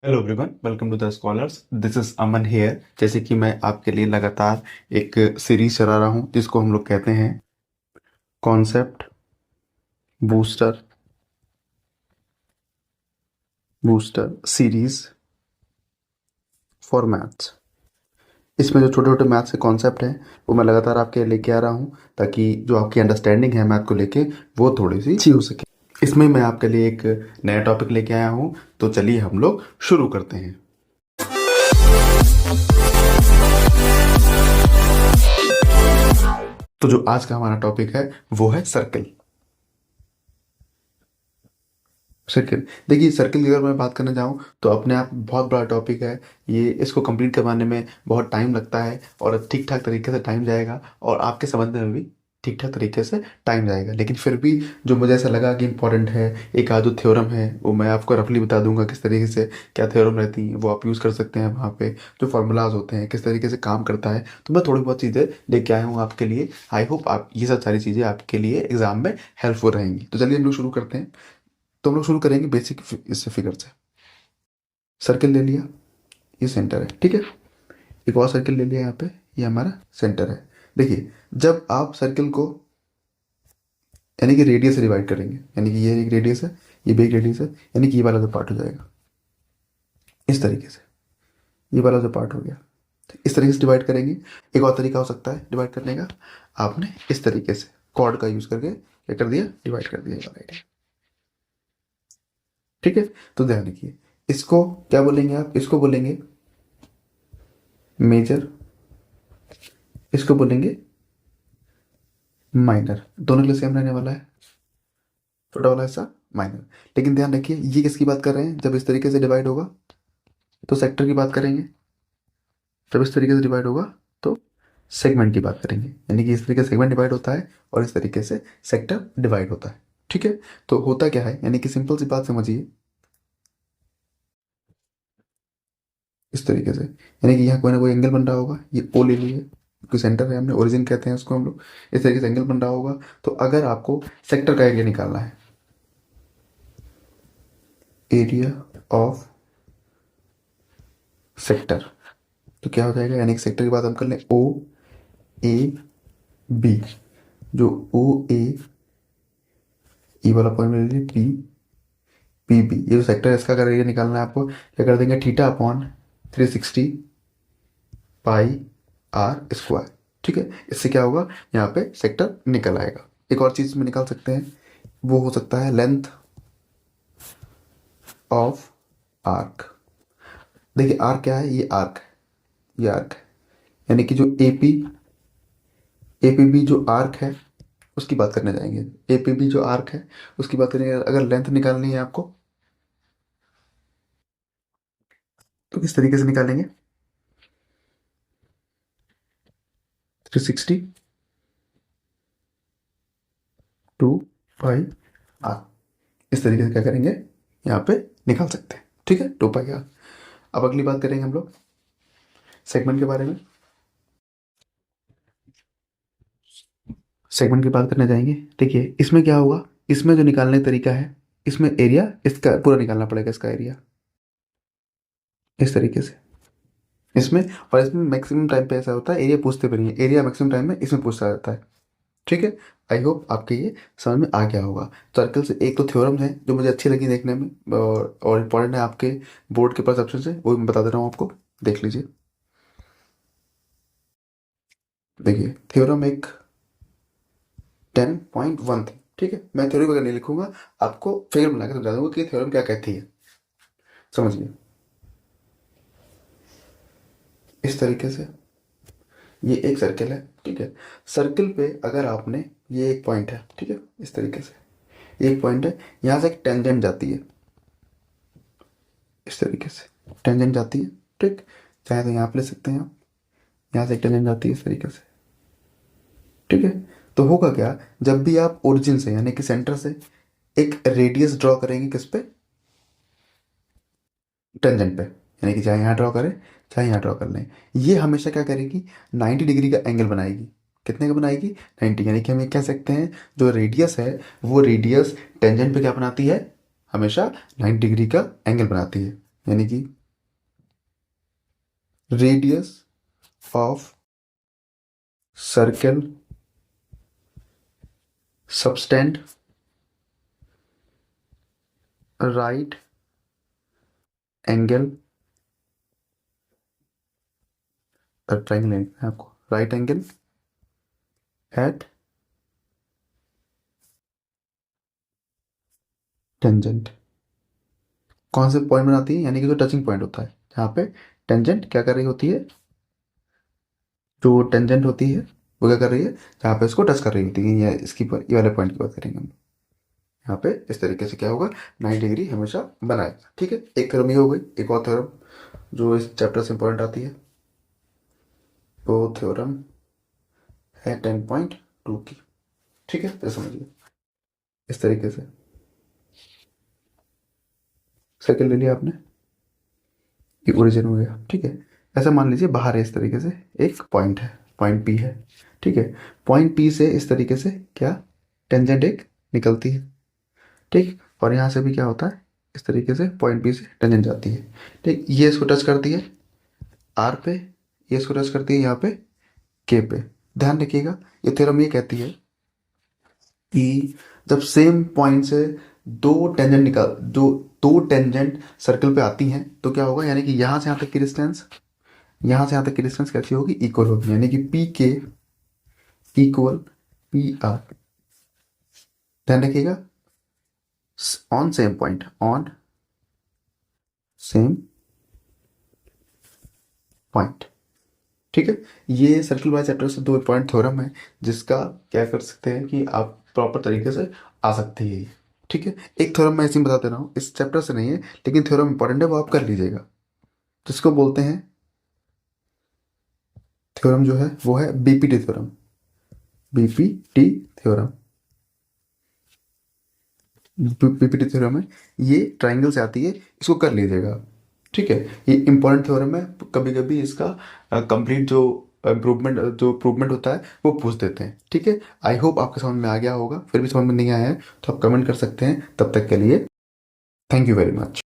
Hello everyone, welcome to the scholars. This is Aman here. जैसे कि मैं आपके लिए लगातार एक सीरीज चला रहा हूँ जिसको हम लोग कहते हैं concept booster booster series for maths. इसमें जो छोटे छोटे मैथ्स के कॉन्सेप्ट हैं वो मैं लगातार आपके लिए लेके आ रहा हूँ ताकि जो आपकी अंडरस्टैंडिंग है मैथ को लेके वो थोड़ी सी अच्छी हो सके। इसमें मैं आपके लिए एक नया टॉपिक लेके आया हूँ, तो चलिए हम लोग शुरू करते हैं। तो जो आज का हमारा टॉपिक है वो है सर्कल। सर्किल, देखिए सर्किल की अगर मैं बात करने जाऊँ तो अपने आप बहुत बड़ा टॉपिक है ये। इसको कंप्लीट करवाने में बहुत टाइम लगता है और ठीक ठाक तरीके से टाइम जाएगा और आपके समझने में भी ठीक ठाक तरीके से टाइम जाएगा। लेकिन फिर भी जो मुझे ऐसा लगा कि इम्पोर्टेंट है, एक आध थ्योरम है, वो मैं आपको रफली बता दूंगा किस तरीके से क्या थ्योरम रहती हैं, वो आप यूज़ कर सकते हैं वहाँ पे। जो फार्मूलाज होते हैं किस तरीके से काम करता है, तो मैं थोड़ी बहुत चीज़ें लेके आया हूँ आपके लिए। आई होप आप ये सब सारी चीज़ें आपके लिए एग्जाम में हेल्पफुल रहेंगी। तो चलिए हम लोग शुरू करते हैं। तो हम लोग शुरू करेंगे बेसिक इससे फिगर से। सर्किल ले लिया, ये सेंटर है, ठीक है। एक और सर्किल ले लिया यहाँ पे, ये हमारा सेंटर है। देखिए जब आप सर्किल को यानी कि रेडियस से डिवाइड करेंगे, यानी कि ये एक रेडियस है, ये भी एक रेडियस है, यानी कि ये वाला जो पार्ट हो जाएगा इस तरीके से, ये वाला जो पार्ट हो गया, तो इस तरीके से डिवाइड करेंगे। एक और तरीका हो सकता है डिवाइड करने का, आपने इस तरीके से कॉर्ड का यूज करके क्या कर दिया, डिवाइड कर दिया ये वाला एरिया, ठीक है। तो ध्यान रखिए, इसको क्या बोलेंगे आप, इसको बोलेंगे मेजर, इसको बोलेंगे माइनर। दोनों के लिए सेम रहने वाला है, छोटा वाला हिस्सा माइनर। लेकिन ध्यान रखिए ये किसकी बात कर रहे हैं, जब इस तरीके से डिवाइड होगा तो सेक्टर की बात करेंगे, जब इस तरीके से डिवाइड होगा तो सेगमेंट की बात करेंगे। यानी कि इस तरीके से सेगमेंट डिवाइड होता है और इस तरीके से सेक्टर डिवाइड होता है, ठीक है। तो होता क्या है, यानी कि सिंपल सी बात समझिए, इस तरीके से, यानी कि यहाँ कोई ना कोई एंगल बन रहा होगा, ये ओ ले लिए क्योंकि सेंटर है, हमने ओरिजिन कहते हैं उसको हम लोग। इस तरीके से एंगल बन रहा होगा। तो अगर आपको सेक्टर का एरिया निकालना है, एरिया ऑफ सेक्टर, तो क्या हो जाएगा, यानी कि सेक्टर की बात हम कर लें ओ ए बी, जो ओ ए ई वाला पॉइंट ले लीजिए, पी पी बी, ये जो सेक्टर है इसका अगर एरिया निकालना है आपको, क्या कर देंगे, theta upon 360 pi r square, ठीक है। इससे क्या होगा, यहाँ पे सेक्टर निकल आएगा। एक और चीज़ में निकाल सकते हैं, वो हो सकता है लेंथ ऑफ आर्क। देखिए आर्क क्या है, ये आर्क है, ये आर्क है, यानी कि जो ए पी बी जो आर्क है उसकी बात करने जाएंगे। ए पी बी जो आर्क है उसकी बात करेंगे, अगर लेंथ निकालनी है आपको तो किस तरीके से निकालेंगे, 360 टू पाई आर, इस तरीके से क्या करेंगे, यहाँ पे निकाल सकते हैं, ठीक है, 2 पाई आर। अब अगली बात करेंगे हम लोग सेगमेंट के बारे में। सेगमेंट की बात करने जाएंगे। देखिए इसमें क्या होगा, इसमें जो निकालने का तरीका है, इसमें एरिया इसका पूरा निकालना पड़ेगा, इसका एरिया इस तरीके से इसमें। और इसमें मैक्सिमम टाइम पे ऐसा होता है, एरिया पूछते भी नहीं है, एरिया मैक्सिमम टाइम में इसमें पूछा जाता है, ठीक है। आई होप आपके ये समझ में आ गया होगा। सर्कल से एक तो थ्योरम है जो मुझे अच्छी लगी देखने में और इम्पोर्टेंट है आपके बोर्ड के पास ऑप्शन से, वो भी मैं बता दे रहा हूँ आपको, देख लीजिए। देखिए थ्योरम एक 10.1 थी, ठीक है। मैं थ्योरी वगैरह नहीं लिखूंगा, आपको फिगर बना के समझा दूंगा कि थ्योरम क्या कहती है, समझिए। इस तरीके से ये एक सर्कल है, ठीक है। सर्कल पे अगर आपने, ये एक पॉइंट है, ठीक है, इस तरीके से एक पॉइंट है, यहाँ से एक टेंजेंट जाती है, इस तरीके से टेंजेंट जाती है, ठीक। चाहे तो यहाँ पे ले सकते हैं आप, यहाँ से एक टेंजेंट जाती है इस तरीके से, ठीक है। तो होगा क्या, जब भी आप ओरिजिन से यानी कि सेंटर से एक रेडियस ड्रॉ करेंगे, किस पे, टेंजेंट पे, यानी कि चाहे यहाँ ड्रॉ करें चाहे यहाँ ड्रॉ कर लें, ये हमेशा क्या करेगी, 90 डिग्री का एंगल बनाएगी। कितने का बनाएगी, 90, यानी कि हम ये कह सकते हैं जो रेडियस है वो रेडियस टेंजेंट पे क्या बनाती है, हमेशा 90 डिग्री का एंगल बनाती है। यानी कि radius of circle subtend right angle, triangle है आपको, राइट एंगल एट टेंजेंट। कौन से पॉइंट बनाती है, यानी कि जो टचिंग पॉइंट होता है जहाँ पे टेंजेंट क्या कर रही होती है, जो टेंजेंट होती है वो क्या कर रही है, जहाँ पे इसको टच कर रही होती है, या इसकी पर ये वाले पॉइंट की बात करेंगे हम। यहाँ पे इस तरीके से क्या होगा, 90 डिग्री हमेशा बनाएगा। ठीक है, एक थ्योरम ये हो गई। एक और थ्योरम जो इस चैप्टर से इंपॉर्टेंट आती है, वो थ्योरम है 10.2 की। ठीक है, तो समझिए इस तरीके से सर्कल ले लिया आपने, ये ओरिजिन हो गया। ठीक है, ऐसा मान लीजिए बाहर है इस तरीके से एक पॉइंट है, पॉइंट पी है। ठीक है, पॉइंट पी से इस तरीके से क्या टेंजेंट एक निकलती है। ठीक, और यहाँ से भी क्या होता है, इस तरीके से पॉइंट पी से टेंजेंट जाती है। ठीक, ये इसको टच करती है आर पे, ये इसको टच करती है यहाँ पे के पे। ध्यान रखिएगा, ये थ्योरम ये कहती है कि जब सेम पॉइंट से दो टेंजेंट सर्कल पे आती हैं तो क्या होगा, यानी कि यहाँ से यहाँ तक की डिस्टेंस, यहाँ से यहाँ तक की डिस्टेंस कैसी होगी, इक्वल होगी। यानी कि पी के इक्वल पी आर। ध्यान रखिएगा, on same point, on same point. ठीक है, ये सर्कल वाइज चैप्टर से 2 इंपॉर्टेंट थ्योरम है जिसका क्या कर सकते हैं कि आप प्रॉपर तरीके से आ सकते हैं। ठीक है, एक थ्योरम मैं ऐसे ही बता दे रहा हूँ, इस चैप्टर से नहीं है लेकिन थ्योरम इंपॉर्टेंट है, वो आप कर लीजिएगा। जिसको बोलते हैं थ्योरम जो है वो है BPT theorem, BPT theorem, BPT theorem है। ये ट्राइंगल से आती है, इसको कर लीजिएगा। ठीक है, ये इंपॉर्टेंट थ्योरम है, कभी कभी इसका कंप्लीट जो इम्प्रूवमेंट होता है वो पूछ देते हैं। ठीक है, आई होप आपके समझ में आ गया होगा, फिर भी समझ में नहीं आया है तो आप कमेंट कर सकते हैं। तब तक के लिए थैंक यू वेरी मच।